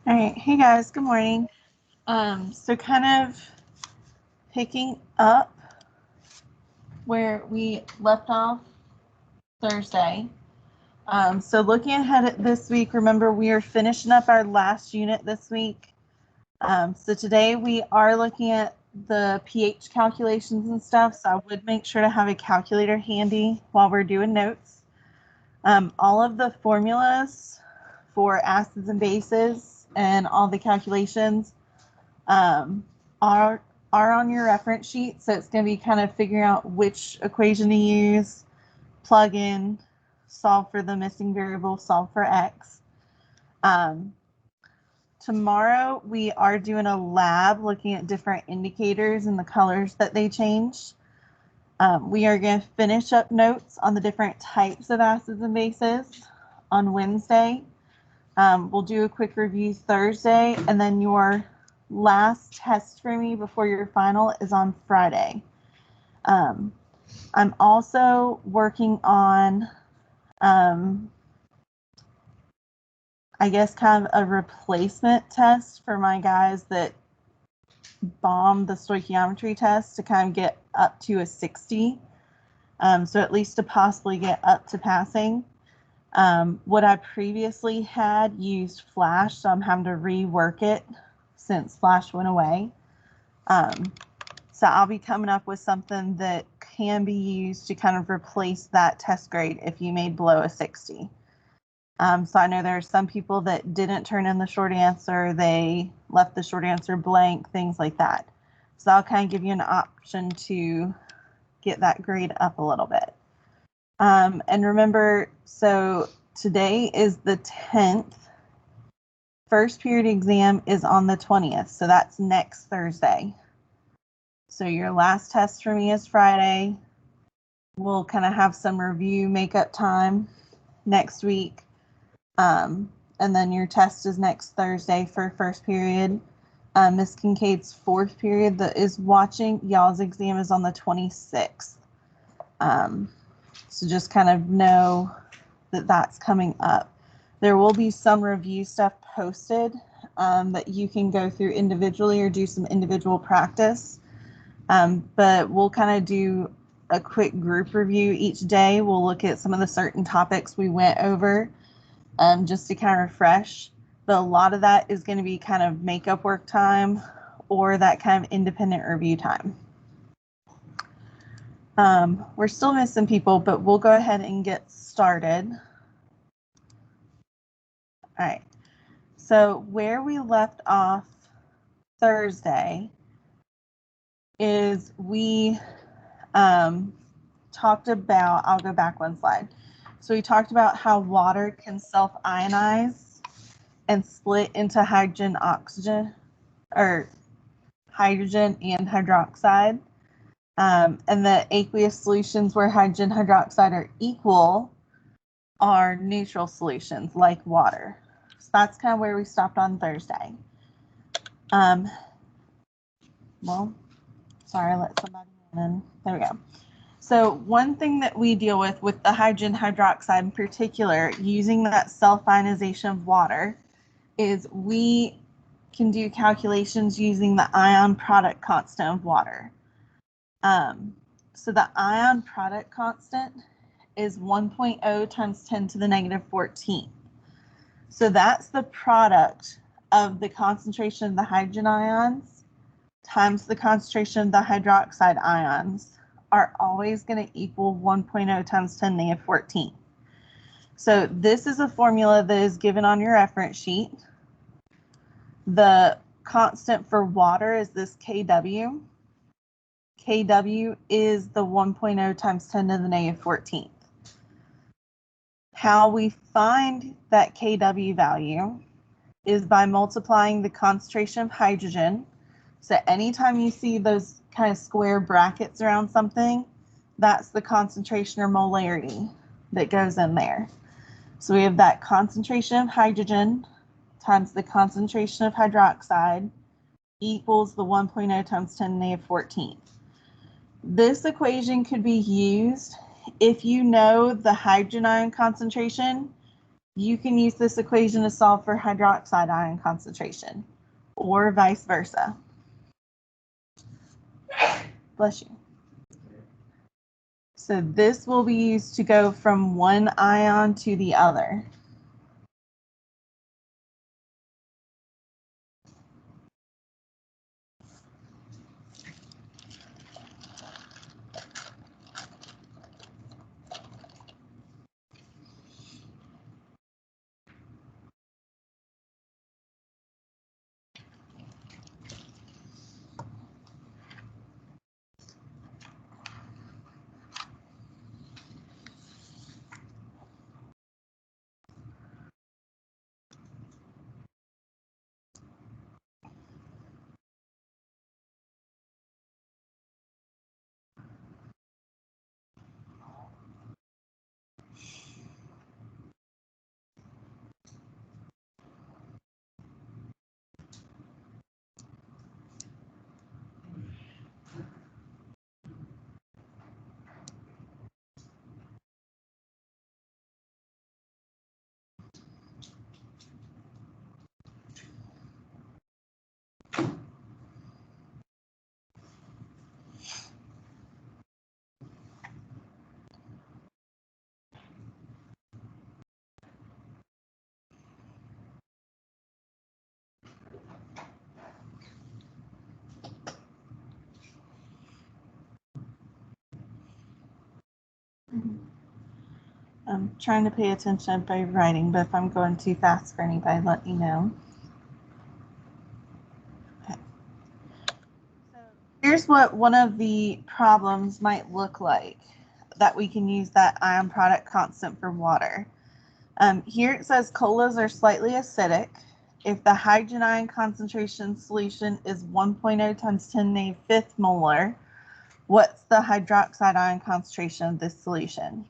All right, hey guys, good morning. So kind of picking up where we left off Thursday. So looking ahead at this week, remember we are finishing up our last unit this week. So today we are looking at the pH calculations and stuff. So I would make sure to have a calculator handy while we're doing notes. All of the formulas for acids and bases and all the calculations are on your reference sheet. So it's going to be kind of figuring out which equation to use, plug in, solve for the missing variable, solve for x. Tomorrow we are doing a lab looking at different indicators and the colors that they change. We are going to finish up notes on the different types of acids and bases on Wednesday. We'll do a quick review Thursday, and then your last test for me before your final is on Friday. I'm also working on, I guess, kind of a replacement test for my guys that bombed the stoichiometry test to kind of get up to a 60. So at least to possibly get up to passing. What I previously had used Flash, so I'm having to rework it since Flash went away. So I'll be coming up with something that can be used to kind of replace that test grade if you made below a 60. So I know there are some people that didn't turn in the short answer, they left the short answer blank, things like that. So I'll kind of give you an option to get that grade up a little bit. And remember, so today is the 10th. First period exam is on the 20th, so that's next Thursday. So your last test for me is Friday. We'll kind of have some review makeup time next week. And then your test is next Thursday for first period. Miss Kincaid's fourth period that is watching, y'all's exam is on the 26th. So just kind of know that that's coming up. There will be some review stuff posted that you can go through individually or do some individual practice. But we'll kind of do a quick group review each day. We'll look at some of the certain topics we went over just to kind of refresh. But a lot of that is going to be kind of makeup work time or that kind of independent review time. We're still missing people, but we'll go ahead and get started. All right. So where we left off Thursday is we talked about, I'll go back one slide. So we talked about how water can self-ionize and split into hydrogen, oxygen, or hydrogen and hydroxide. And the aqueous solutions where hydrogen hydroxide are equal are neutral solutions like water. So that's kind of where we stopped on Thursday. Well, sorry, I let somebody in. There we go. So one thing that we deal with the hydrogen hydroxide in particular, using that self-ionization of water, is we can do calculations using the ion product constant of water. So the ion product constant is 1.0 times 10 to the negative 14. So that's the product of the concentration of the hydrogen ions times the concentration of the hydroxide ions are always going to equal 1.0 times 10 to the negative 14. So this is a formula that is given on your reference sheet. The constant for water is this Kw. Kw is the 1.0 times 10 to the negative 14th. How we find that Kw value is by multiplying the concentration of hydrogen. So anytime you see those kind of square brackets around something, that's the concentration or molarity that goes in there. So we have that concentration of hydrogen times the concentration of hydroxide equals the 1.0 times 10 to the negative 14th. This equation could be used if you know the hydrogen ion concentration. you can use this equation to solve for hydroxide ion concentration, or vice versa. Bless you. So this will be used to go from one ion to the other. I'm trying to pay attention by writing, but if I'm going too fast for anybody, let me know. Okay. So here's what one of the problems might look like that we can use that ion product constant for water. Here it says colas are slightly acidic. If the hydrogen ion concentration solution is 1.0 times 10⁻⁵ molar, what's the hydroxide ion concentration of this solution?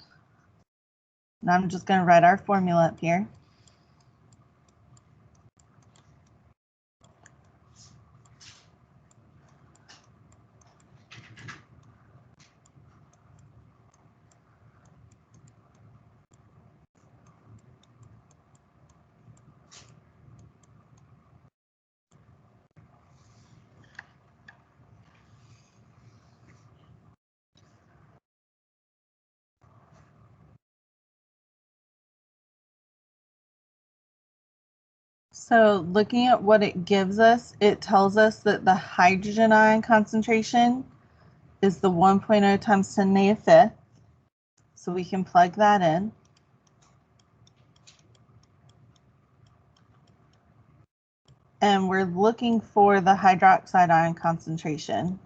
And I'm just going to write our formula up here. So looking at what it gives us, it tells us that the hydrogen ion concentration is the 1.0 times 10⁻⁵. So we can plug that in. And we're looking for the hydroxide ion concentration,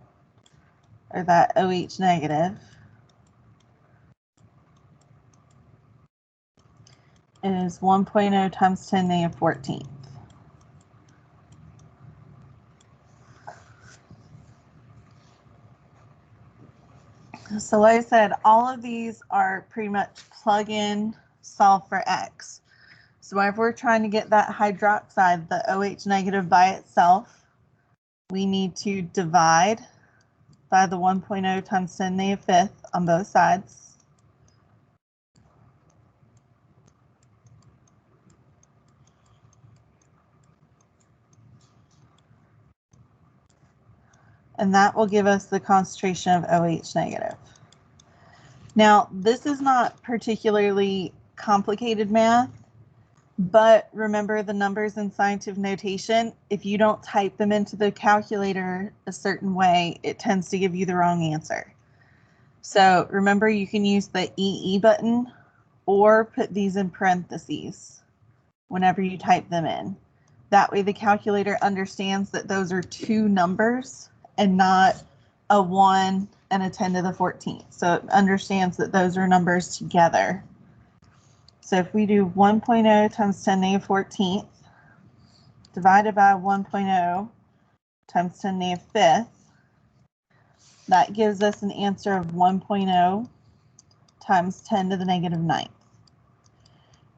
or that OH negative. It is 1.0 times 10⁻⁴. So like I said, all of these are pretty much plug in, solve for X. So if we're trying to get that hydroxide, the OH negative by itself, we need to divide by the 1.0 times 10⁻⁵ on both sides. And that will give us the concentration of OH negative. Now, this is not particularly complicated math, but remember the numbers in scientific notation, if you don't type them into the calculator a certain way, it tends to give you the wrong answer. So remember, you can use the EE button or put these in parentheses whenever you type them in. That way the calculator understands that those are two numbers and not a 1 and a 10 to the 14th. So it understands that those are numbers together. So if we do 1.0 times 10⁻⁴ divided by 1.0 times 10⁻⁵, that gives us an answer of 1.0 times 10 to the -9th.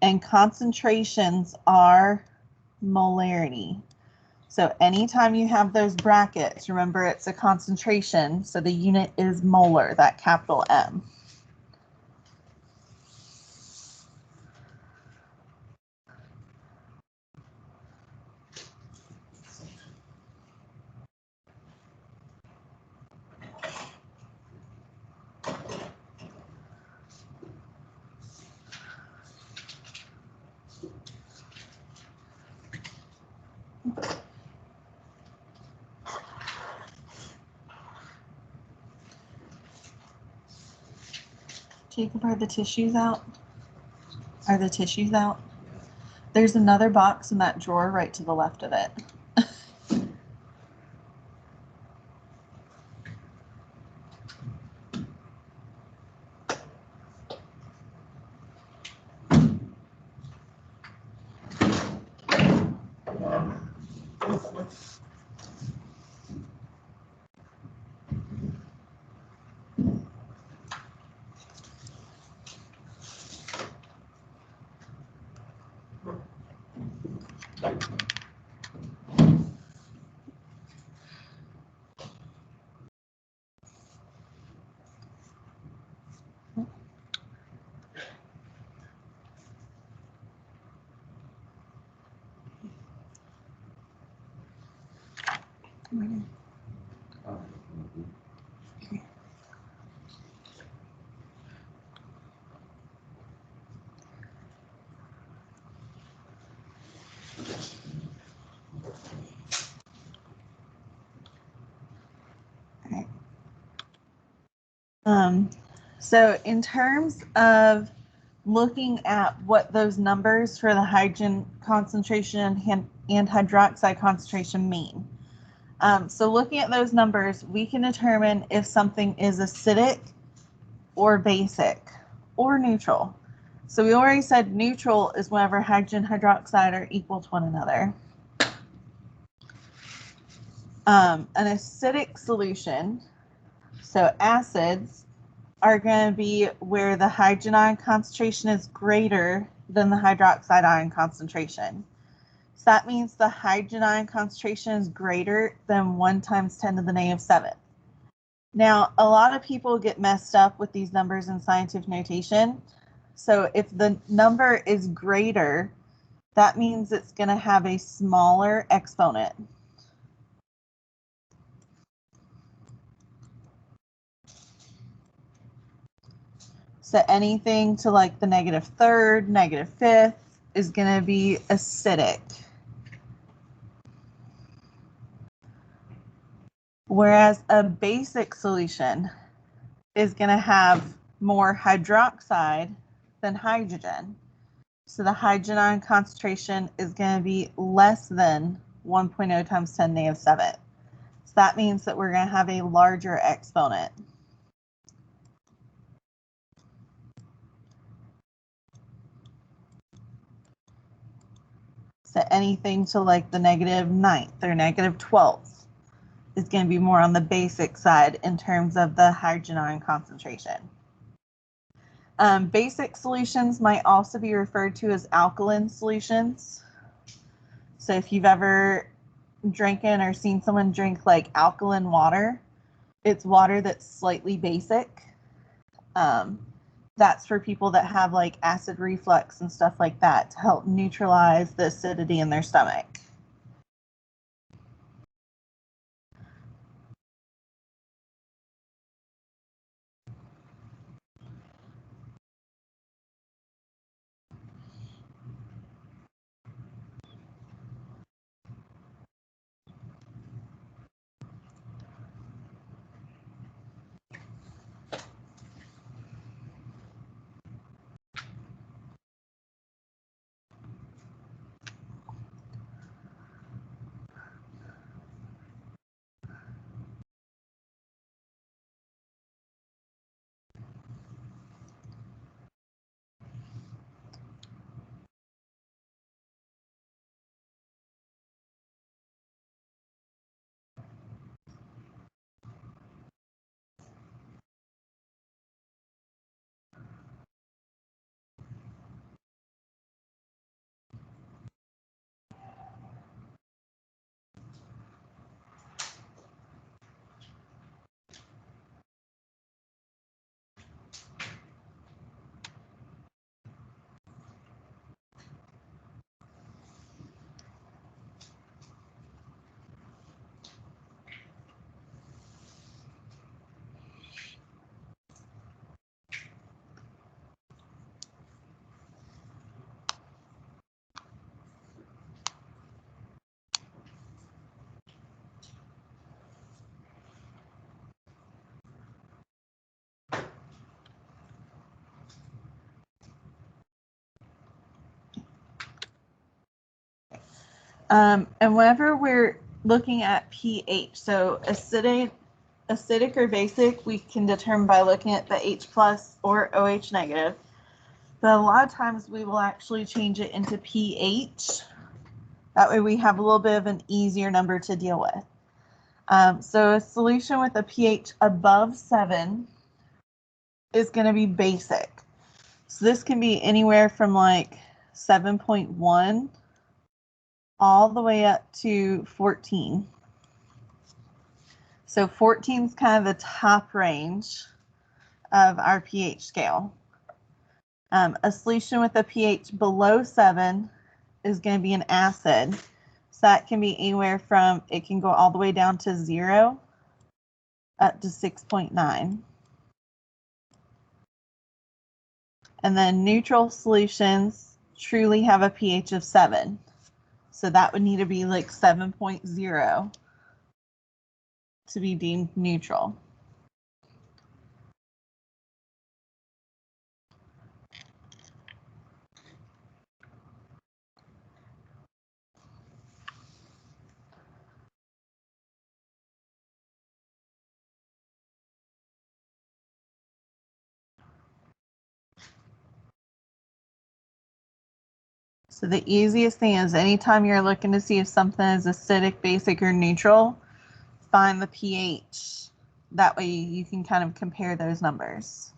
And concentrations are molarity. So anytime you have those brackets, remember it's a concentration, so the unit is molar, that capital M. Jacob, are the tissues out? Are the tissues out? There's another box in that drawer right to the left of it. So in terms of looking at what those numbers for the hydrogen concentration and hydroxide concentration mean. So looking at those numbers, we can determine if something is acidic or basic or neutral. So we already said neutral is whenever hydrogen hydroxide are equal to one another. An acidic solution, so acids, are going to be where the hydrogen ion concentration is greater than the hydroxide ion concentration. So that means the hydrogen ion concentration is greater than 1 times 10 to the negative 7th. Now, a lot of people get messed up with these numbers in scientific notation. So if the number is greater, that means it's going to have a smaller exponent. So anything to like the negative 3rd, negative 5th is going to be acidic. Whereas a basic solution is going to have more hydroxide than hydrogen. So the hydrogen ion concentration is going to be less than 1.0 times 10 negative 7. So that means that we're going to have a larger exponent. So anything to like the negative 9th or negative 12th is going to be more on the basic side in terms of the hydrogen ion concentration. Basic solutions might also be referred to as alkaline solutions. So if you've ever drinking or seen someone drink like alkaline water, it's water that's slightly basic. That's for people that have like acid reflux and stuff like that to help neutralize the acidity in their stomach. And whenever we're looking at pH, so acidic or basic, we can determine by looking at the H plus or OH negative. But a lot of times we will actually change it into pH. That way we have a little bit of an easier number to deal with. So a solution with a pH above 7 is going to be basic. So this can be anywhere from like 7.1 all the way up to 14. So 14 is kind of the top range of our pH scale. A solution with a pH below 7 is going to be an acid. So that can be anywhere from, it can go all the way down to 0 up to 6.9. And then neutral solutions truly have a pH of 7. So that would need to be like 7.0 to be deemed neutral. So the easiest thing is anytime you're looking to see if something is acidic, basic, or neutral, find the pH. That way you can kind of compare those numbers.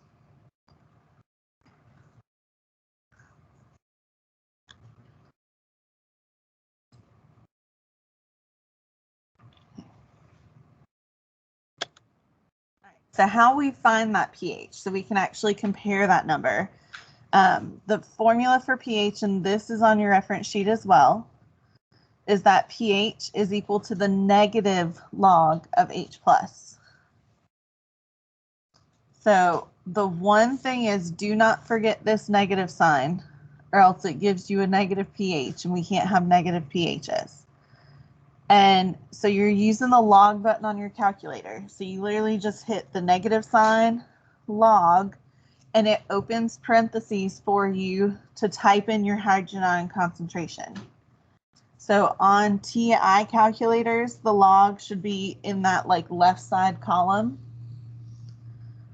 So how we find that pH, so we can actually compare that number. The formula for pH, and this is on your reference sheet as well, is that pH is equal to the negative log of H plus. So the one thing is, do not forget this negative sign, or else it gives you a negative pH, and we can't have negative pHs. And so you're using the log button on your calculator. So you literally just hit the negative sign, log, and it opens parentheses for you to type in your hydrogen ion concentration. So on TI calculators, the log should be in that like left side column.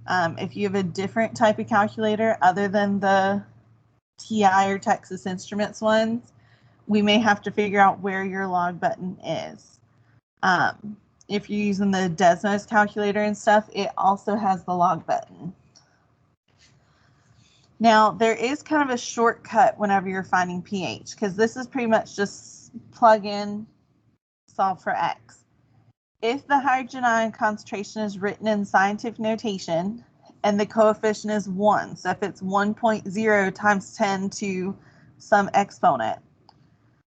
If you have a different type of calculator other than the TI or Texas Instruments ones, we may have to figure out where your log button is. If you're using the Desmos calculator and stuff, it also has the log button. Now, there is kind of a shortcut whenever you're finding pH, because this is pretty much just plug in, solve for X. If the hydrogen ion concentration is written in scientific notation and the coefficient is 1, so if it's 1.0 times 10 to some exponent,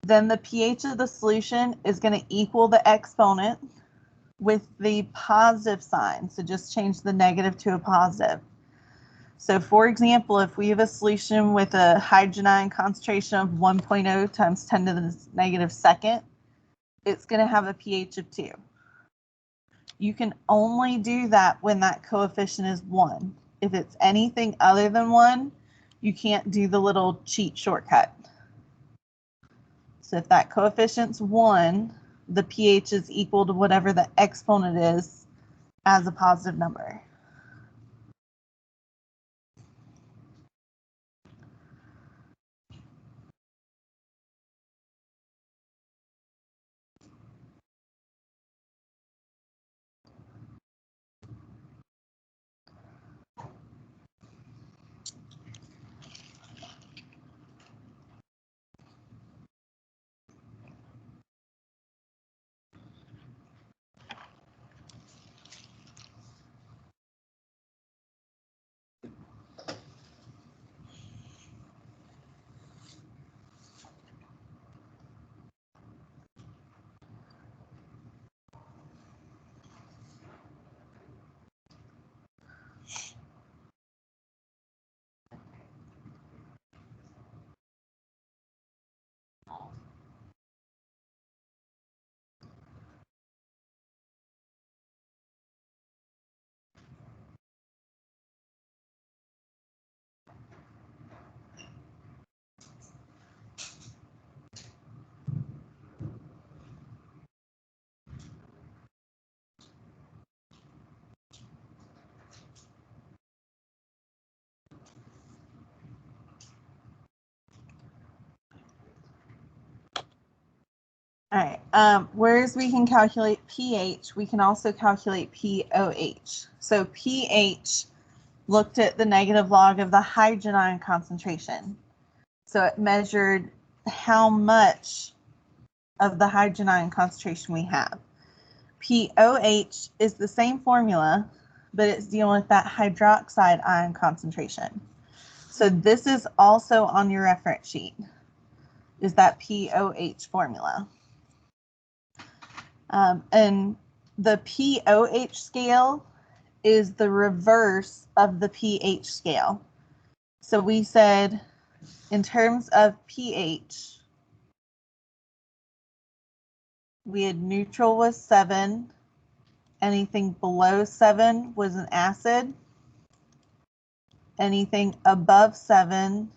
then the pH of the solution is going to equal the exponent with the positive sign. So just change the negative to a positive. So for example, if we have a solution with a hydrogen ion concentration of 1.0 times 10 to the negative second, it's going to have a pH of 2. You can only do that when that coefficient is 1. If it's anything other than 1, you can't do the little cheat shortcut. So if that coefficient's 1, the pH is equal to whatever the exponent is as a positive number. Whereas we can calculate pH, we can also calculate pOH. So pH looked at the negative log of the hydrogen ion concentration. So it measured how much of the hydrogen ion concentration we have. pOH is the same formula, but it's dealing with that hydroxide ion concentration. So this is also on your reference sheet, is that pOH formula. And the pOH scale is the reverse of the pH scale. So we said in terms of pH, we had neutral was 7. Anything below 7 was an acid. Anything above 7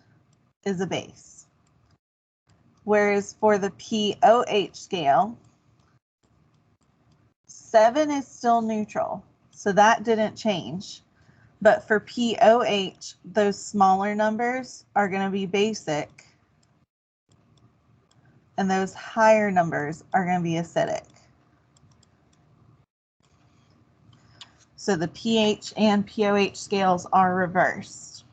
is a base. Whereas for the pOH scale, 7 is still neutral, so that didn't change. But for pOH, those smaller numbers are going to be basic, and those higher numbers are going to be acidic. So the pH and pOH scales are reversed.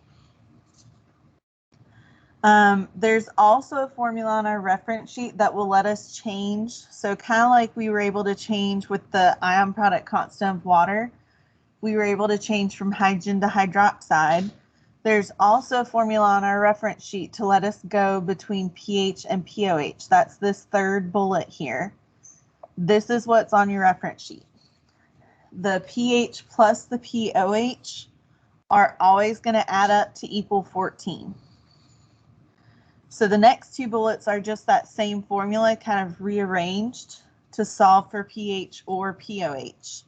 There's also a formula on our reference sheet that will let us change. So kind of like we were able to change with the ion product constant of water, we were able to change from hydrogen to hydroxide. There's also a formula on our reference sheet to let us go between pH and pOH. That's this third bullet here. This is what's on your reference sheet. The pH plus the pOH are always going to add up to equal 14. So the next two bullets are just that same formula kind of rearranged to solve for pH or pOH.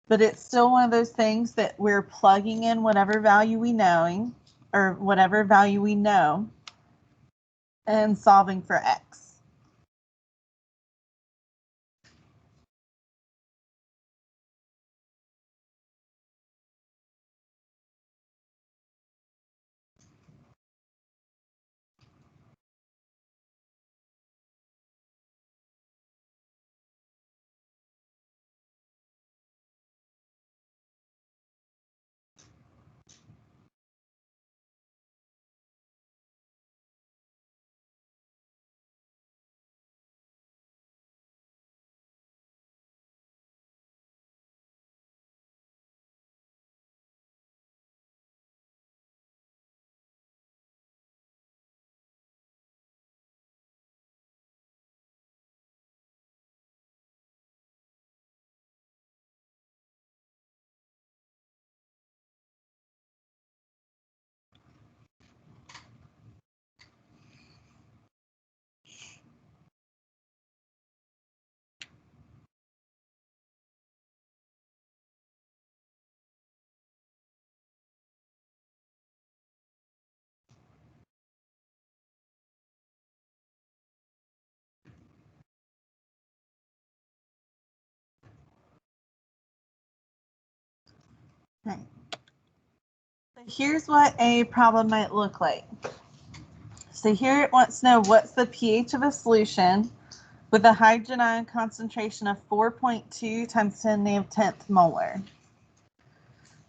But it's still one of those things that we're plugging in whatever value we know, and solving for X. Okay. So here's what a problem might look like. So here it wants to know what's the pH of a solution with a hydrogen ion concentration of 4.2 times 10 to the negative 10th molar.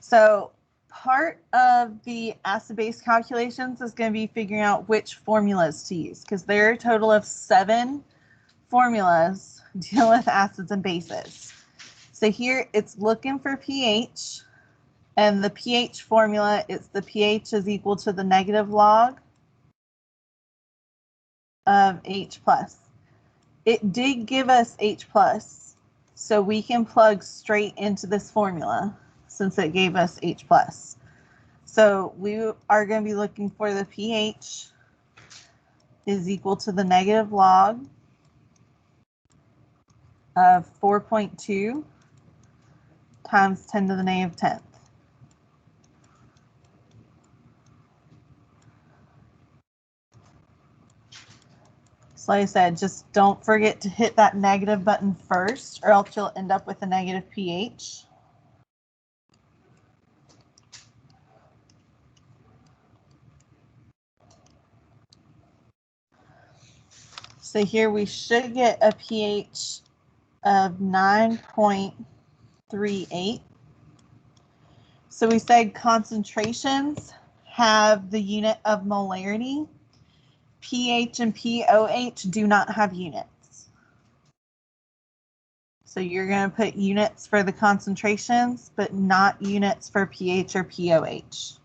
So part of the acid-base calculations is going to be figuring out which formulas to use, because there are a total of 7 formulas dealing with acids and bases. So here it's looking for pH, and the pH formula is the pH is equal to the negative log of H plus. It did give us H plus, so we can plug straight into this formula since it gave us H plus. So we are going to be looking for the pH is equal to the negative log of 4.2 times 10 to the negative 10th. So like I said, just don't forget to hit that negative button first, or else you'll end up with a negative pH. So here we should get a pH of 9.38. So we said concentrations have the unit of molarity. pH and pOH do not have units. So you're going to put units for the concentrations, but not units for pH or pOH.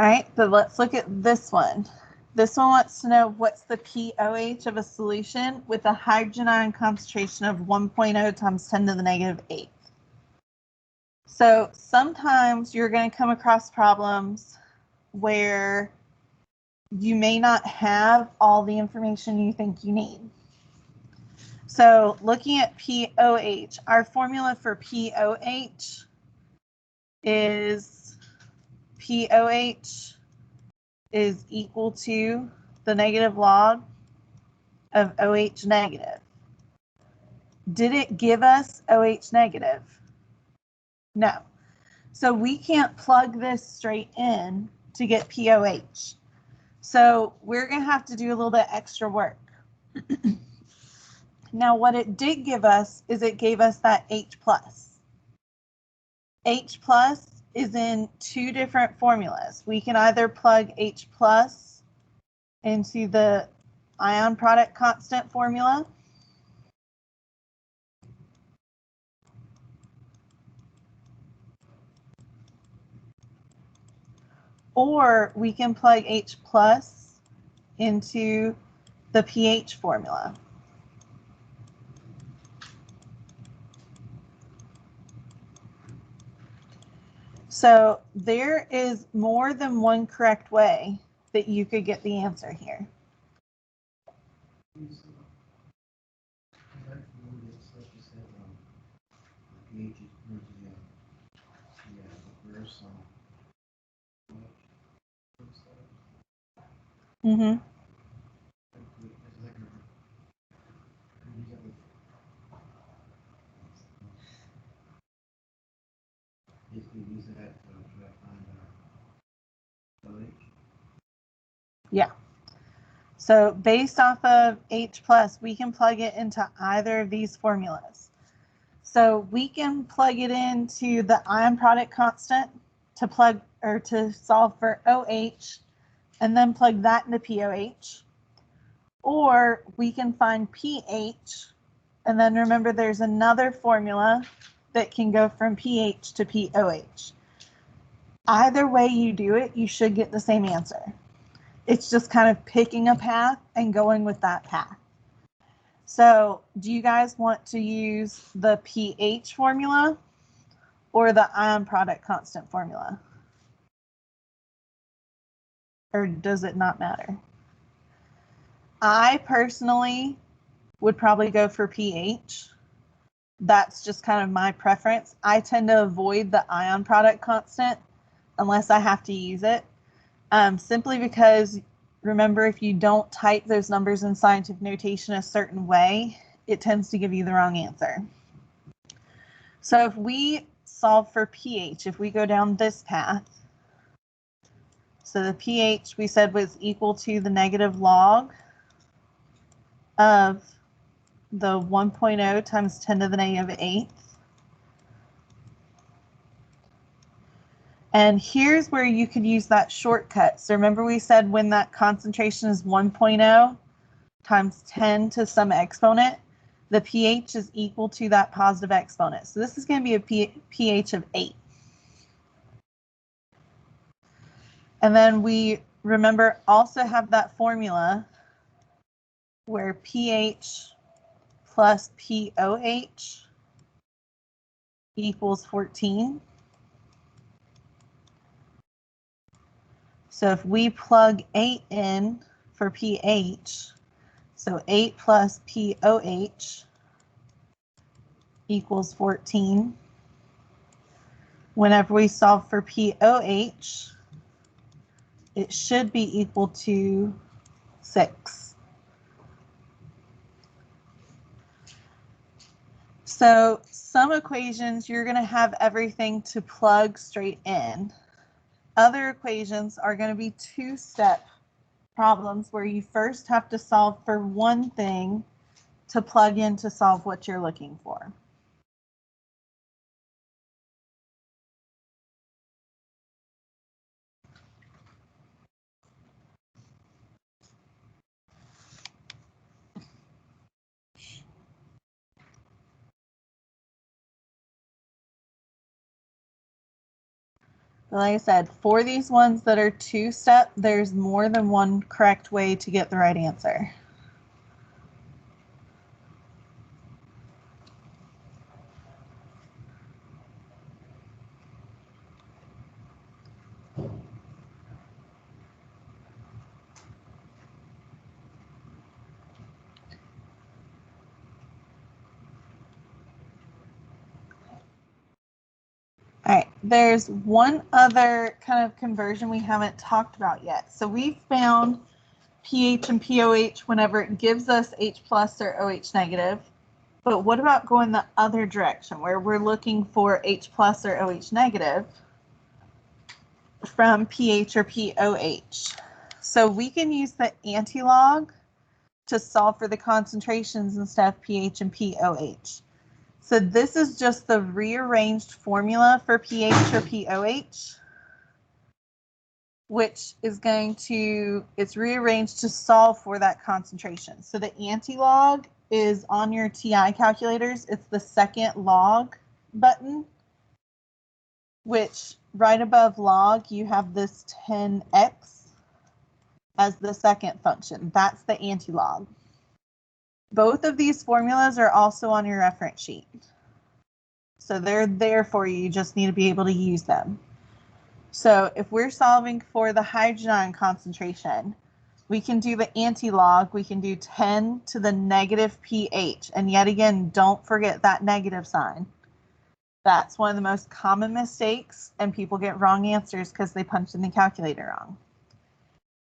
All right, but let's look at this one. This one wants to know what's the pOH of a solution with a hydrogen ion concentration of 1.0 times 10 to the negative 8. So sometimes you're going to come across problems where you may not have all the information you think you need. So looking at pOH, our formula for pOH is pOH is equal to the negative log of OH negative. Did it give us OH negative? No. So we can't plug this straight in to get pOH. So we're going to have to do a little bit extra work. Now what it did give us is it gave us that H+. H+ is in two different formulas. We can either plug H+ into the ion product constant formula, or we can plug H+ into the pH formula. So there is more than one correct way that you could get the answer here. Mm-hmm. Yeah. So based off of H+, we can plug it into either of these formulas. So we can plug it into the ion product constant to plug or to solve for OH and then plug that into pOH. Or we can find pH and then remember there's another formula that can go from pH to pOH. Either way you do it, you should get the same answer. It's just kind of picking a path and going with that path. So do you guys want to use the pH formula or the ion product constant formula? Or does it not matter? I personally would probably go for pH. That's just kind of my preference. I tend to avoid the ion product constant unless I have to use it. Simply because, remember, if you don't type those numbers in scientific notation a certain way, it tends to give you the wrong answer. So if we solve for pH, if we go down this path, so the pH we said was equal to the negative log of the 1.0 times 10 to the negative 8th. And here's where you could use that shortcut. So remember we said when that concentration is 1.0 times 10 to some exponent, the pH is equal to that positive exponent. So this is going to be a pH of 8. And then we, remember, also have that formula where pH plus pOH equals 14. So if we plug 8 in for pH, so 8 plus POH equals 14. Whenever we solve for POH, it should be equal to 6. So some equations, you're going to have everything to plug straight in. Other equations are going to be two-step problems where you first have to solve for one thing to plug in to solve what you're looking for. Like I said, for these ones that are two-step, there's more than one correct way to get the right answer. All right, there's one other kind of conversion we haven't talked about yet. So we found pH and POH whenever it gives us H plus or OH negative. But what about going the other direction where we're looking for H plus or OH negative from pH or POH? So we can use the antilog to solve for the concentrations instead of pH and POH. So this is just the rearranged formula for pH or POH, which is going to, it's rearranged to solve for that concentration. So the antilog is on your TI calculators. It's the second log button, which right above log, you have this 10x as the second function. That's the antilog. Both of these formulas are also on your reference sheet. So they're there for you. You just need to be able to use them. So if we're solving for the hydrogen ion concentration, we can do the antilog. We can do 10 to the negative pH. And yet again, don't forget that negative sign. That's one of the most common mistakes, and people get wrong answers because they punched in the calculator wrong.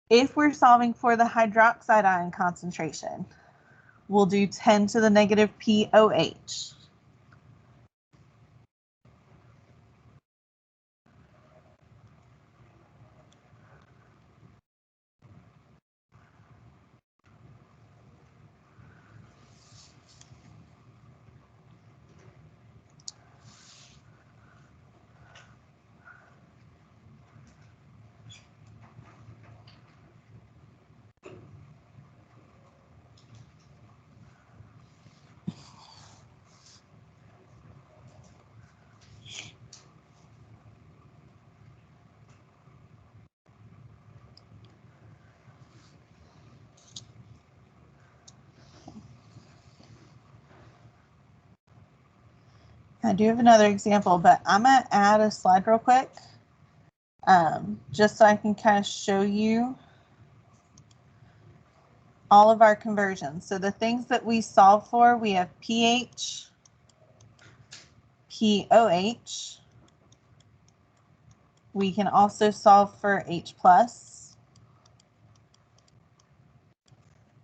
If we're solving for the hydroxide ion concentration, we'll do 10 to the negative POH. I do have another example, but I'm going to add a slide real quick, just so I can kind of show you all of our conversions. So the things that we solve for, we have pH, POH. We can also solve for H plus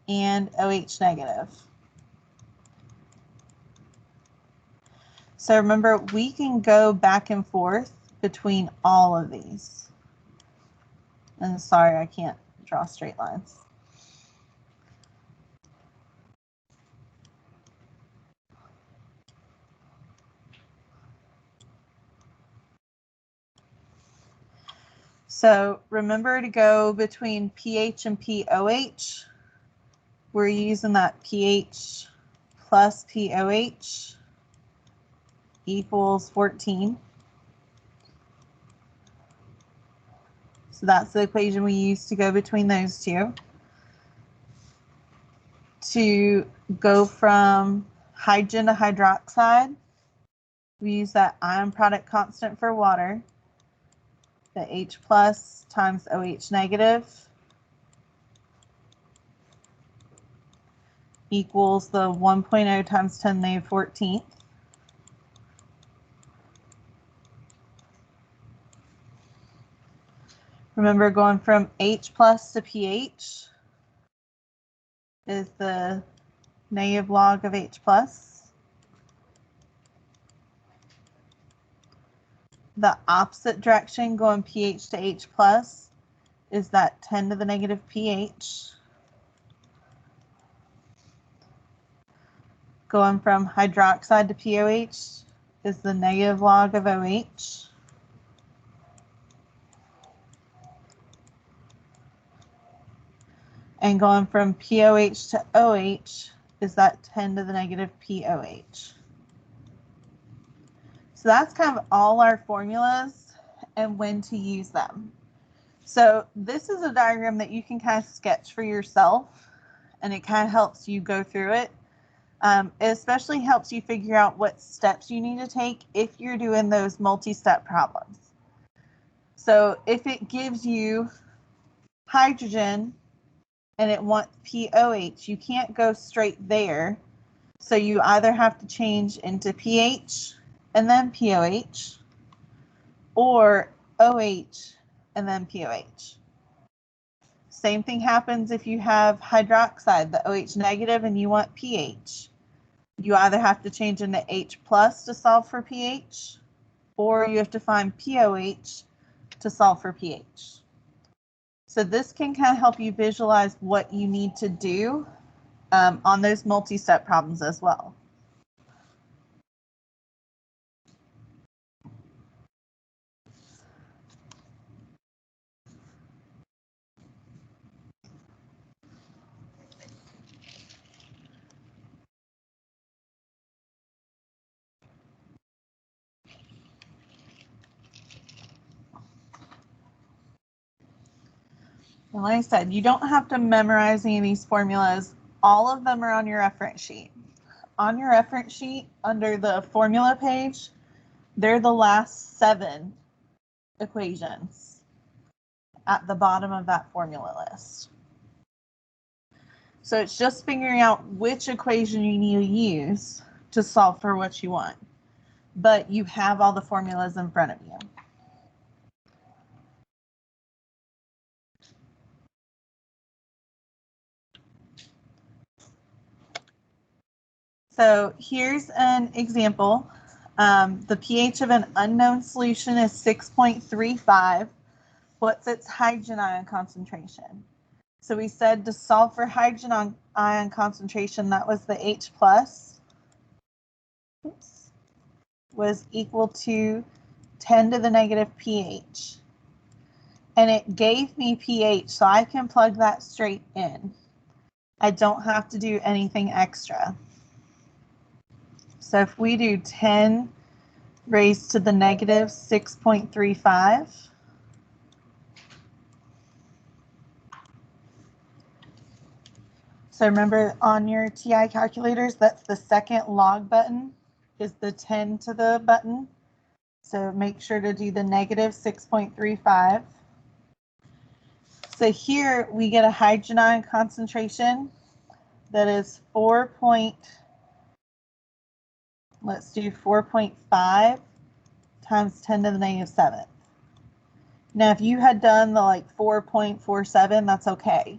and OH negative. So remember, we can go back and forth between all of these. And sorry, I can't draw straight lines. So remember to go between pH and POH. We're using that pH plus POH equals 14. So that's the equation we use to go between those two. To go from hydrogen to hydroxide, We use that ion product constant for water, the H plus times OH negative equals the 1.0 times 10 to the negative 14th. Remember, going from H plus to pH is the negative log of H plus. The opposite direction, going pH to H plus, is that 10 to the negative pH. Going from hydroxide to POH is the negative log of OH. And going from POH to OH is that 10 to the negative POH. So that's kind of all our formulas and when to use them. So this is a diagram that you can kind of sketch for yourself, and it kind of helps you go through it. It especially helps you figure out what steps you need to take if you're doing those multi-step problems. So if it gives you hydrogen and it wants POH, you can't go straight there. So you either have to change into pH and then POH, or OH and then POH. Same thing happens if you have hydroxide, the OH negative, and you want pH. You either have to change into H plus to solve for pH, or you have to find POH to solve for pH. So this can kind of help you visualize what you need to do on those multi-step problems as well. And like I said, you don't have to memorize any of these formulas. All of them are on your reference sheet. On your reference sheet, under the formula page, they're the last 7 equations at the bottom of that formula list. So it's just figuring out which equation you need to use to solve for what you want. But you have all the formulas in front of you. So here's an example. The pH of an unknown solution is 6.35. What's its hydrogen ion concentration? So we said to solve for hydrogen ion concentration, that was the H plus, was equal to 10 to the negative pH. And it gave me pH, so I can plug that straight in. I don't have to do anything extra. So if we do 10 raised to the negative 6.35, so remember on your TI calculators, that's the second log button is the 10 to the button. So make sure to do the negative 6.35. So here we get a hydrogen ion concentration that is 4.5 times 10 to the negative 7th. Now, if you had done the like 4.47, that's okay.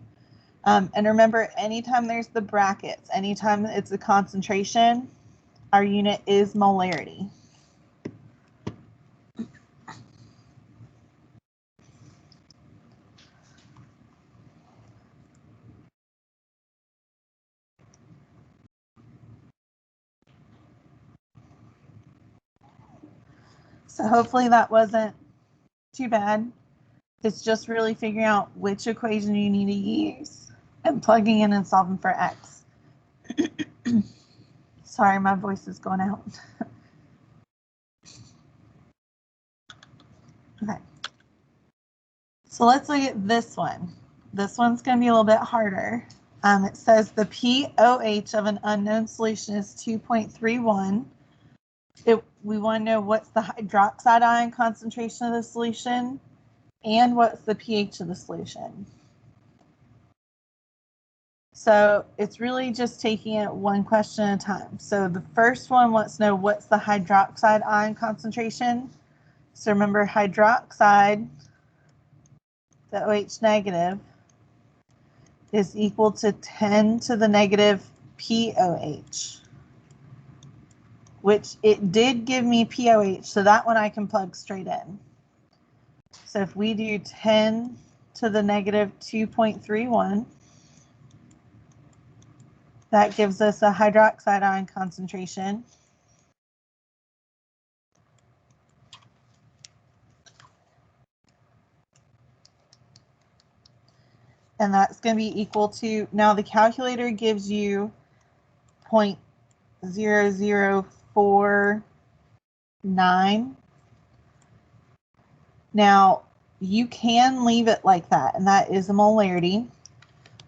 And remember, anytime there's the brackets, anytime it's a concentration, our unit is molarity. So hopefully that wasn't too bad. It's just really figuring out which equation you need to use and plugging in and solving for X. Sorry, my voice is going out. Okay. So let's look at this one. This one's going to be a little bit harder. It says the pOH of an unknown solution is 2.31. We want to know what's the hydroxide ion concentration of the solution and what's the pH of the solution. So it's really just taking it one question at a time. So the first one wants to know what's the hydroxide ion concentration. So remember, hydroxide, the OH negative, is equal to 10 to the negative POH, which it did give me POH, so that one I can plug straight in. So if we do 10 to the negative 2.31, that gives us a hydroxide ion concentration. And that's going to be equal to, now the calculator gives you 0.0049. Now, you can leave it like that, and that is a molarity.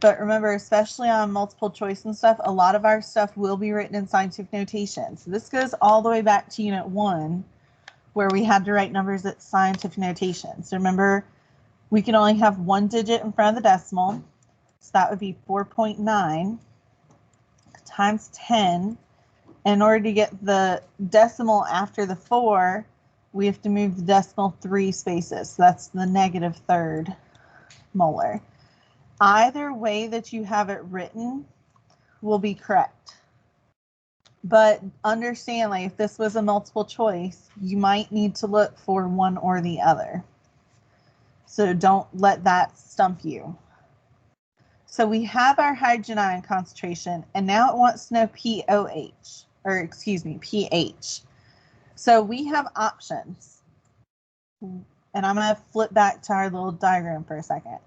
But remember, especially on multiple choice and stuff, a lot of our stuff will be written in scientific notation. So this goes all the way back to Unit 1, where we had to write numbers at scientific notation. So remember, we can only have one digit in front of the decimal. So that would be 4.9 times 10. In order to get the decimal after the 4, we have to move the decimal 3 spaces. So that's the negative third molar. Either way that you have it written will be correct. But understand, like, if this was a multiple choice, you might need to look for one or the other. So don't let that stump you. So we have our hydrogen ion concentration, and now it wants to know pH. So we have options. And I'm going to flip back to our little diagram for a second.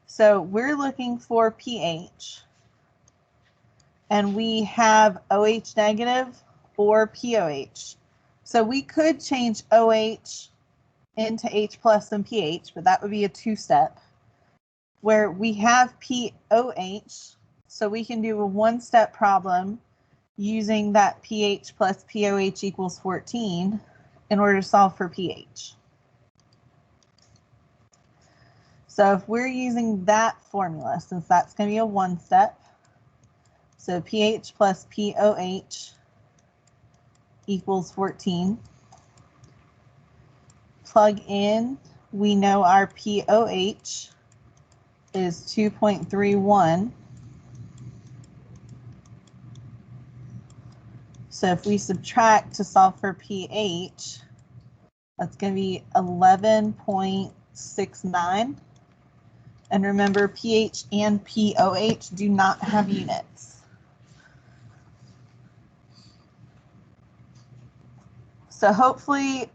So we're looking for pH. And we have OH negative or POH. So we could change OH into H plus and pH, but that would be a two-step. Where we have POH, so we can do a one-step problem using that pH plus POH equals 14 in order to solve for pH. So if we're using that formula, since that's going to be a one-step, so pH plus POH equals 14. Plug in, we know our POH is 2.31. So if we subtract to solve for pH, that's going to be 11.69. And remember, pH and POH do not have units. So hopefully,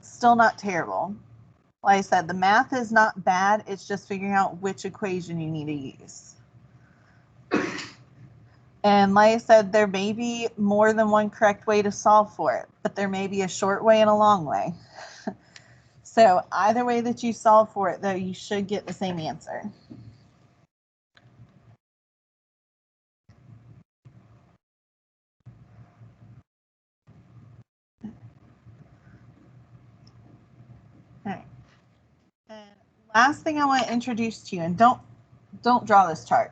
still not terrible. Like I said, the math is not bad. It's just figuring out which equation you need to use. And like I said, there may be more than one correct way to solve for it, but there may be a short way and a long way. So either way that you solve for it, though, you should get the same answer. Okay. And last thing I want to introduce to you, and don't draw this chart.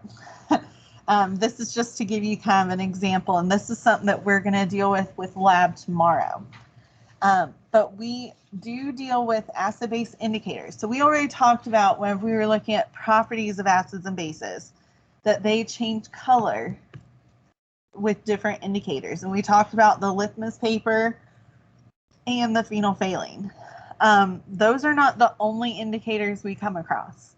This is just to give you kind of an example, and this is something that we're going to deal with lab tomorrow. But we do deal with acid-base indicators. So we already talked about when we were looking at properties of acids and bases, that they change color with different indicators. And we talked about the litmus paper and the phenolphthalein. Those are not the only indicators we come across.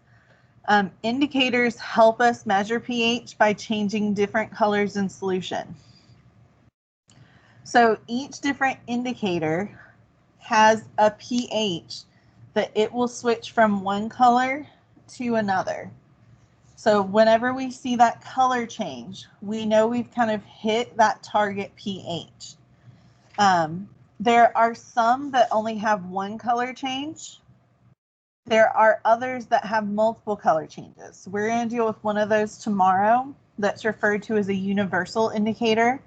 Indicators help us measure pH by changing different colors in solution. So each different indicator has a pH that it will switch from one color to another. So whenever we see that color change, we know we've kind of hit that target pH. There are some that only have one color change. There are others that have multiple color changes. We're going to deal with one of those tomorrow that's referred to as a universal indicator.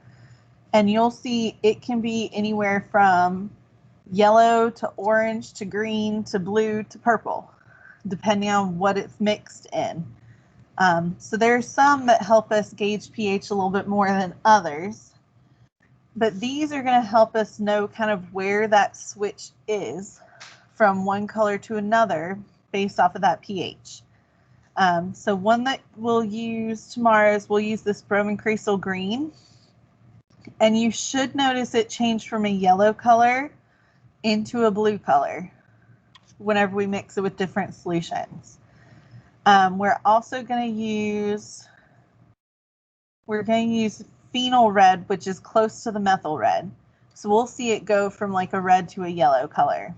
And you'll see it can be anywhere from yellow to orange to green to blue to purple, depending on what it's mixed in. So there's some that help us gauge pH a little bit more than others, but these are going to help us know kind of where that switch is from one color to another based off of that pH. So one that we'll use tomorrow is we'll use this Bromine Creosote Green. And you should notice it changed from a yellow color into a blue color whenever we mix it with different solutions. We're also going to use phenol red, which is close to the methyl red. So we'll see it go from like a red to a yellow color.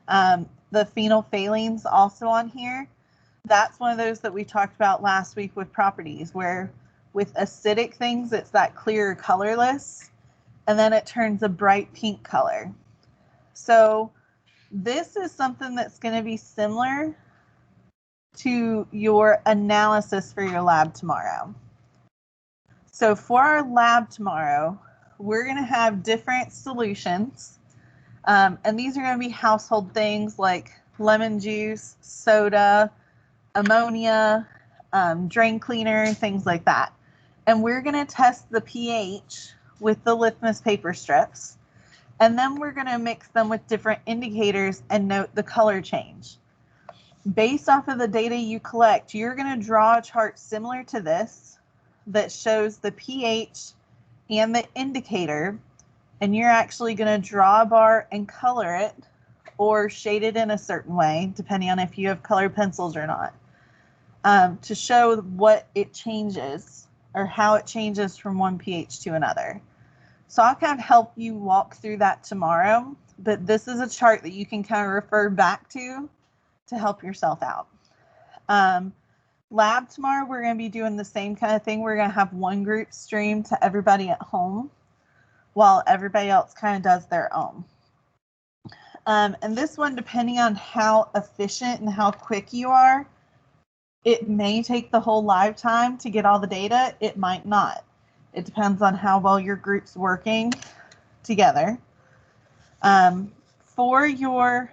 The phenolphthaleins also on here. That's one of those that we talked about last week with properties, where with acidic things, it's that clear colorless, and then it turns a bright pink color. So this is something that's going to be similar to your analysis for your lab tomorrow. So for our lab tomorrow, we're going to have different solutions. And these are going to be household things like lemon juice, soda, ammonia, drain cleaner, things like that. And we're going to test the pH with the litmus paper strips. And then we're going to mix them with different indicators and note the color change. Based off of the data you collect, you're going to draw a chart similar to this that shows the pH and the indicator. And you're actually going to draw a bar and color it or shade it in a certain way, depending on if you have colored pencils or not, to show what it changes or how it changes from one pH to another. So I'll kind of help you walk through that tomorrow, but this is a chart that you can kind of refer back to help yourself out. Lab tomorrow, we're going to be doing the same kind of thing. We're going to have one group stream to everybody at home while everybody else kind of does their own. And this one, depending on how efficient and how quick you are, it may take the whole live time to get all the data. It might not. It depends on how well your group's working together. For your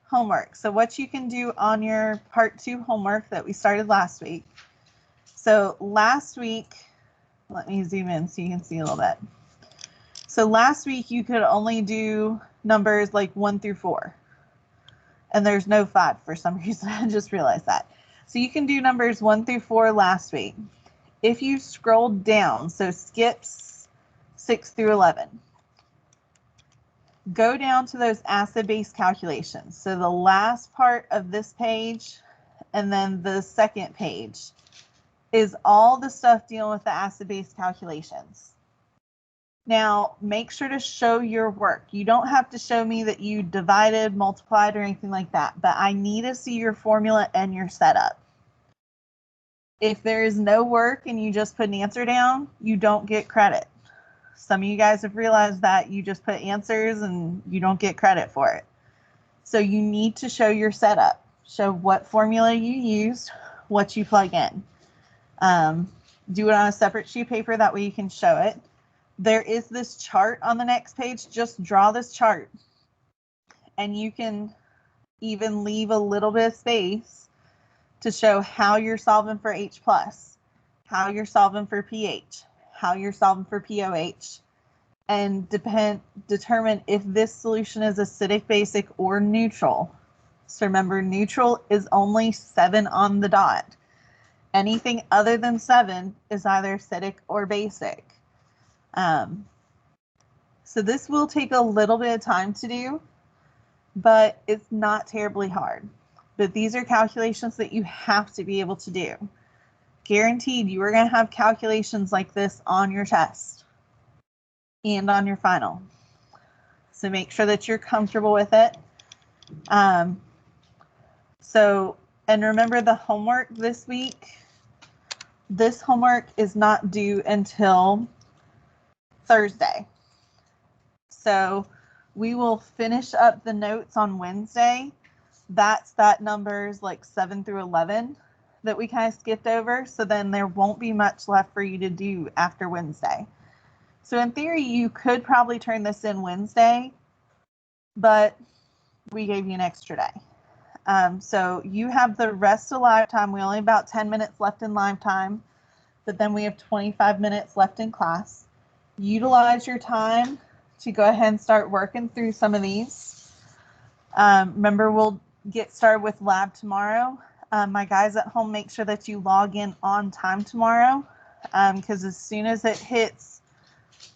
homework, so what you can do on your part 2 homework that we started last week. So last week, let me zoom in so you can see a little bit. So last week you could only do numbers like 1 through 4. And there's no 5 for some reason. I just realized that. So you can do numbers 1 through 4 last week. If you scroll down, so skips 6 through 11, go down to those acid-base calculations. So the last part of this page and then the second page is all the stuff dealing with the acid-base calculations. Now, make sure to show your work. You don't have to show me that you divided, multiplied, or anything like that, but I need to see your formula and your setup. If there is no work and you just put an answer down, you don't get credit. Some of you guys have realized that you just put answers and you don't get credit for it. So you need to show your setup. Show what formula you used, what you plug in. Do it on a separate sheet of paper, that way you can show it. There is this chart on the next page. Just draw this chart. And you can even leave a little bit of space to show how you're solving for H+, how you're solving for pH, how you're solving for POH, and determine if this solution is acidic, basic, or neutral. So remember, neutral is only 7 on the dot. Anything other than 7 is either acidic or basic. So this will take a little bit of time to do, but it's not terribly hard. But these are calculations that you have to be able to do. Guaranteed, you are going to have calculations like this on your test and on your final. So make sure that you're comfortable with it. And remember the homework this week. This homework is not due until Thursday. So we will finish up the notes on Wednesday. That's that numbers like 7 through 11 that we kind of skipped over. So then there won't be much left for you to do after Wednesday. So in theory, you could probably turn this in Wednesday, but we gave you an extra day. So you have the rest of live time. We only have about 10 minutes left in live time, but then we have 25 minutes left in class. Utilize your time to go ahead and start working through some of these. Remember, we'll get started with lab tomorrow. My guys at home, make sure that you log in on time tomorrow, because as soon as it hits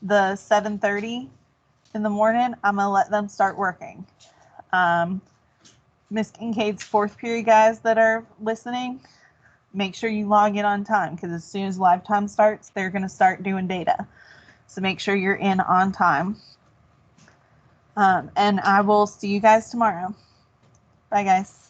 the 7:30 in the morning, I'm going to let them start working. Miss Kincaid's fourth period guys that are listening, make sure you log in on time, because as soon as live time starts, they're going to start doing data. So make sure you're in on time. And I will see you guys tomorrow. Bye, guys.